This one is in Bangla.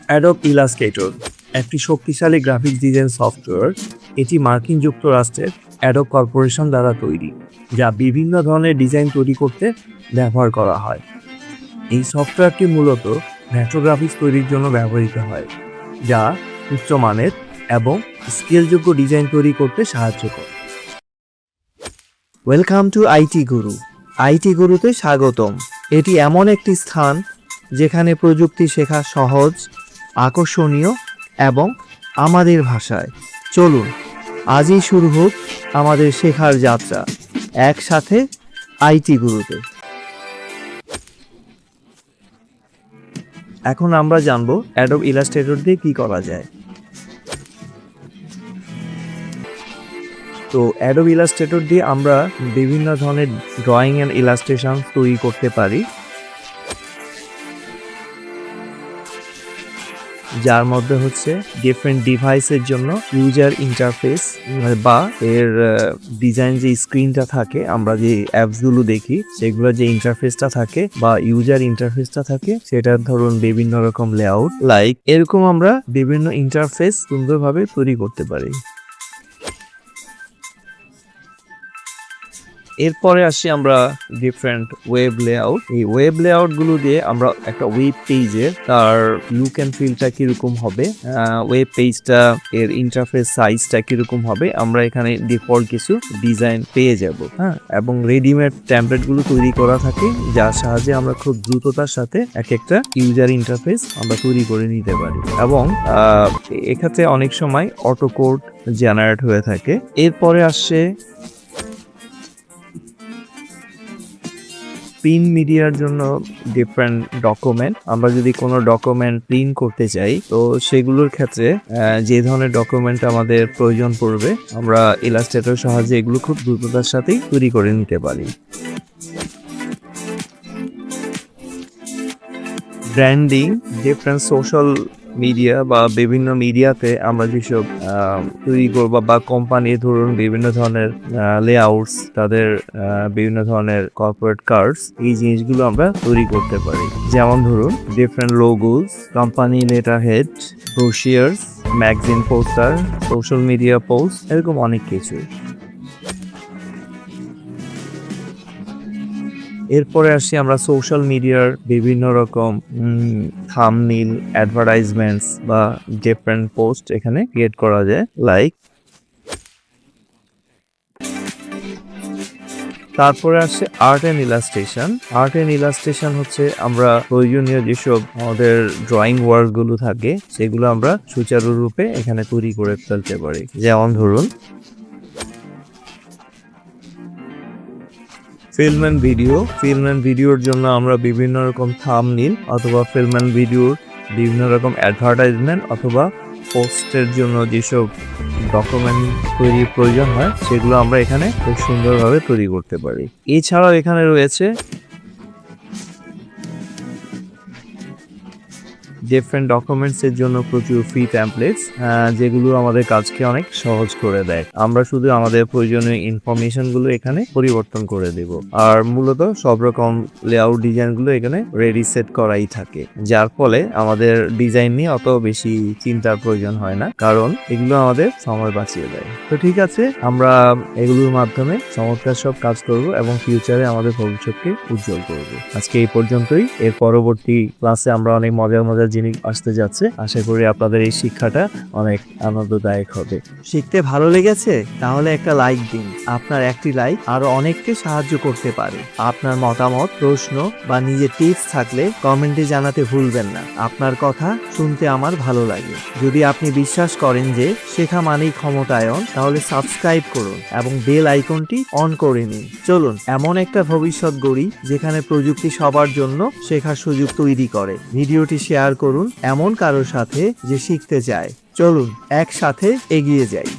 অ্যাডোব ইলাস্ট্রেটর একটি শক্তিশালী গ্রাফিক্স ডিজাইন সফটওয়্যার। এটি মার্কিন যুক্তরাষ্ট্রের অ্যাডোব কর্পোরেশন দ্বারা তৈরি, যা বিভিন্ন ধরনের ডিজাইন তৈরি করতে ব্যবহার করা হয়। এই সফটওয়্যারটি মূলত ভেক্টর গ্রাফিক্স তৈরির জন্য ব্যবহৃত হয়, যা উচ্চমানের এবং স্কেলযোগ্য ডিজাইন তৈরি করতে সাহায্য করে। Welcome to IT Guru. IT গুরুতে স্বাগতম। এটি এমন একটি স্থান যেখানে প্রযুক্তি শেখা সহজ, আকর্ষণীয় এবং আমাদের ভাষায়। চলুন আজই শুরু হোক আমাদের শেখার যাত্রা একসাথে আইটি গুরুতে। এখন আমরা জানবো অ্যাডোব ইলাস্ট্রেটর দিয়ে কি করা যায়। তো অ্যাডোব ইলাস্ট্রেটর দিয়ে আমরা বিভিন্ন ধরনের ড্রয়িং অ্যান্ড ইলাস্ট্রেশন তৈরি করতে পারি, যার মধ্যে হচ্ছে ডিফারেন্ট ডিভাইসের জন্য ইউজার ইন্টারফেস বা এর ডিজাইন যে স্ক্রিনটা থাকে, আমরা যে অ্যাপসগুলো দেখি সেগুলো যে ইন্টারফেসটা থাকে বা ইউজার ইন্টারফেসটা থাকে, সেটার ধরুন বিভিন্ন রকম লেআউট লাইক এরকম আমরা বিভিন্ন ইন্টারফেস সুন্দরভাবে তৈরি করতে পারি। এরপরে আসি আমরা ডিফারেন্ট ওয়েব লেআউট। এই ওয়েব লেআউট গুলো দিয়ে আমরা একটা ওয়েব পেজের তার লুক অ্যান্ড ফিলটা কিরকম হবে, ওয়েব পেজটা এর ইন্টারফেস সাইজটা কিরকম হবে, আমরা এখানে ডিফল্ট কিছু ডিজাইন পেয়ে যাব। এবং রেডিমেড টেমপ্লেট গুলো তৈরি করা থাকে, যার সাহায্যে আমরা খুব দ্রুততার সাথে এক একটা ইউজার ইন্টারফেস আমরা তৈরি করে নিতে পারি। এবং এক্ষেত্রে অনেক সময় অটো কোড জেনারেট হয়ে থাকে। এরপরে আসছে প্রিন্ট মিডিয়ার জন্য ডিফারেন্ট ডকুমেন্ট। আমরা যদি কোনো ডকুমেন্ট প্রিন্ট করতে চাই, তো সেগুলোর ক্ষেত্রে যে ধরনের ডকুমেন্ট আমাদের প্রয়োজন পড়বে, আমরা ইলাস্ট্রেটর সাহায্যে এগুলো খুব দ্রুততার সাথেই তৈরি করে নিতে পারি। ব্র্যান্ডিং, ডিফারেন্ট সোশ্যাল মিডিয়া বা বিভিন্ন মিডিয়াতে আমরা যেসব তৈরি করব বা কোম্পানি ধরুন বিভিন্ন ধরনের লেআউটস, তাদের বিভিন্ন ধরনের কর্পোরেট কার্ডস, এই জিনিসগুলো আমরা তৈরি করতে পারি। যেমন ধরুন different logos, company letter head, brochures, magazine poster, social media post, এরকম অনেক কিছু। এরপরে আসি আমরা সোশ্যাল মিডিয়ার বিভিন্ন রকম থাম্বনেইল, অ্যাডভার্টাইজমেন্টস বা ডিফারেন্ট পোস্ট এখানে ক্রিয়েট করা যায় লাইক। তারপরে আসছে art and illustration. Art and illustration হচ্ছে আমরা প্রয়োজনীয় যেসব আমাদের ড্রয়িং ওয়ার্কগুলো থাকে, সেগুলো আমরা সুচারুরূপে এখানে তৈরি করে ফেলতে পারি। যেমন ধরুন ফিল্ম অ্যান্ড ভিডিওর জন্য আমরা বিভিন্ন রকম থাম্বনেইল অথবা ফিল্ম অ্যান্ড ভিডিওর বিভিন্ন রকম অ্যাডভার্টাইজমেন্ট অথবা পোস্টের জন্য যেসব ডকুমেন্ট তৈরির প্রয়োজন হয়, সেগুলো আমরা এখানে খুব সুন্দরভাবে তৈরি করতে পারি। এছাড়াও এখানে রয়েছে ডিফারেন্ট ডকুমেন্টসের জন্য প্রচুর ফ্রি টেমপ্লেটস, যেগুলো আমাদের কাজকে অনেক সহজ করে দেয়। আমরা শুধু আমাদের প্রয়োজনীয় ইনফরমেশনগুলো এখানে পরিবর্তন করে দেব, আর মূলত সব রকম লেআউট ডিজাইনগুলো এখানে রেডি সেট করাই থাকে, যার ফলে আমাদের ডিজাইন নিয়ে অত বেশি চিন্তার প্রয়োজন হয় না, কারণ এগুলো আমাদের সময় বাঁচিয়ে দেয়। তো ঠিক আছে, আমরা এগুলোর মাধ্যমে চমৎকার সব কাজ করব এবং ফিউচারে আমাদের ভবিষ্যৎকে উজ্জ্বল করব। আজকে এই পর্যন্তই। এর পরবর্তী ক্লাসে আমরা অনেক মজার জিনিস আসতে যাচ্ছে। আশা করি আপনাদের এই শিক্ষাটা অনেক আনন্দদায়ক হবে। শিখতে ভালো লেগেছে? তাহলে একটা লাইক দিন। আপনার একটি লাইক আরো অনেককে সাহায্য করতে পারে। আপনার মতামত, প্রশ্ন বা নিজের টিপস থাকলে কমেন্টে জানাতে ভুলবেন না। আপনার কথা শুনতে আমার ভালো লাগে। যদি আপনি বিশ্বাস করেন যে শেখা মানেই ক্ষমতায়ন, তাহলে সাবস্ক্রাইব করুন এবং বেল আইকনটি অন করে নিন। চলুন এমন একটা ভবিষ্যৎ গড়ি যেখানে প্রযুক্তি সবার জন্য শেখার সুযোগ তৈরি করে। ভিডিওটি শেয়ার করুন এমন কারোর সাথে যে শিখতে চায়। চলুন একসাথে এগিয়ে যাই।